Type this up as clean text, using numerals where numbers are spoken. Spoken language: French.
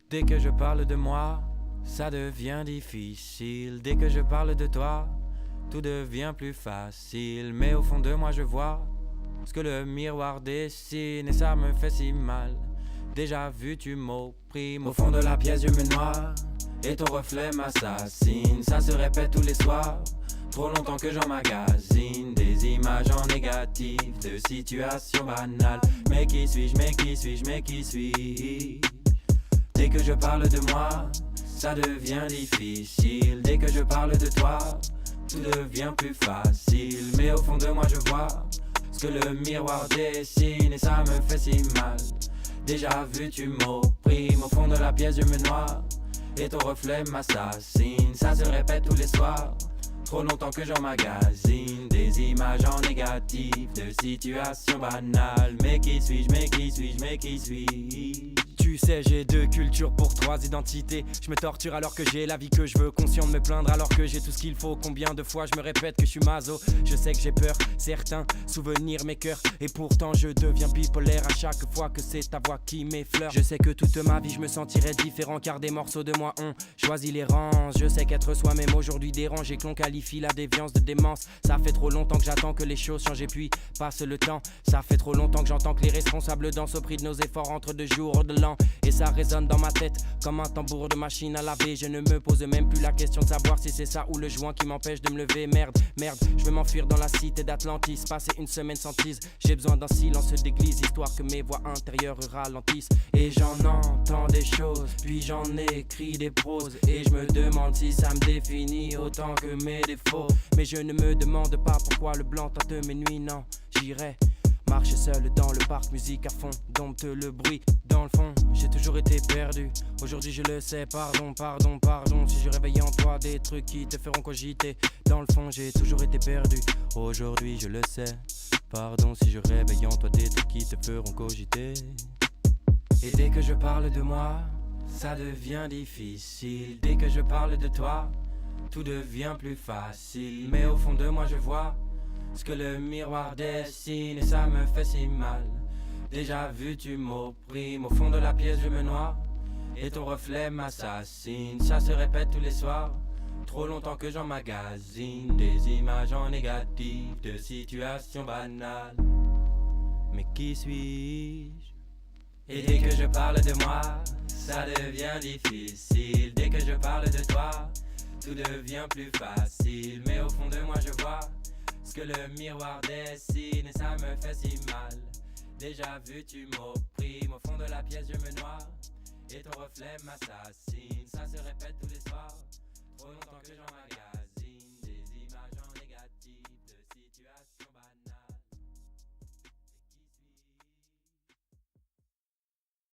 Dès que je parle de moi, ça devient difficile. Dès que je parle de toi, tout devient plus facile. Mais au fond de moi je vois ce que le miroir dessine et ça me fait si mal. Déjà vu tu m'opprimes. Au fond de la pièce je me noie et ton reflet m'assassine. Ça se répète tous les soirs, trop longtemps que j'emmagasine des images en négatif de situations banales. Mais qui suis-je, mais qui suis-je, mais qui suis-je? Dès que je parle de moi, ça devient difficile. Dès que je parle de toi, tout devient plus facile. Mais au fond de moi je vois ce que le miroir dessine et ça me fait si mal. Déjà vu tu m'opprimes. Au fond de la pièce je me noie et ton reflet m'assassine. Ça se répète tous les soirs, trop longtemps que j'emmagasine des images en négatif de situations banales. Mais qui suis-je, mais qui suis-je, mais qui suis-je? Tu sais, j'ai deux cultures pour trois identités. Je me torture alors que j'ai la vie que je veux. Conscient de me plaindre alors que j'ai tout ce qu'il faut. Combien de fois je me répète que je suis maso. Je sais que j'ai peur, certains souvenirs mes cœurs. Et pourtant je deviens bipolaire à chaque fois que c'est ta voix qui m'effleure. Je sais que toute ma vie je me sentirai différent, car des morceaux de moi ont choisi l'errance. Je sais qu'être soi-même aujourd'hui dérange et que l'on qualifie la déviance de démence. Ça fait trop longtemps que j'attends que les choses changent et puis passe le temps. Ça fait trop longtemps que j'entends que les responsables dansent au prix de nos efforts entre 2 jours de l'an. Et ça résonne dans ma tête comme un tambour de machine à laver. Je ne me pose même plus la question de savoir si c'est ça ou le joint qui m'empêche de me lever. Merde, je veux m'enfuir dans la cité d'Atlantis, passer une semaine sans tease. J'ai besoin d'un silence d'église, histoire que mes voix intérieures ralentissent. Et j'en entends des choses, puis j'en écris des proses. Et je me demande si ça me définit autant que mes défauts. Mais je ne me demande pas pourquoi le blanc tente mes nuits, non, j'irai marcher seul dans le parc, musique à fond, dompte le bruit. Dans le fond, j'ai toujours été perdu. Aujourd'hui je le sais, pardon, pardon, pardon. Si je réveille en toi des trucs qui te feront cogiter. Dans le fond, j'ai toujours été perdu. Aujourd'hui je le sais, pardon. Si je réveille en toi des trucs qui te feront cogiter. Et dès que je parle de moi, ça devient difficile. Dès que je parle de toi, tout devient plus facile. Mais au fond de moi je vois ce que le miroir dessine et ça me fait si mal. Déjà vu tu m'opprimes. Au fond de la pièce je me noie et ton reflet m'assassine. Ça se répète tous les soirs, trop longtemps que j'emmagasine des images en négatif de situations banales. Mais qui suis-je? Et dès que je parle de moi, ça devient difficile. Dès que je parle de toi, tout devient plus facile. Mais au fond de moi je vois ce que le miroir dessine et ça me fait si mal. Déjà vu tu m'opprimes. Au fond de la pièce je me noie et ton reflet m'assassine. Ça se répète tous les soirs, trop longtemps que j'emmagasine.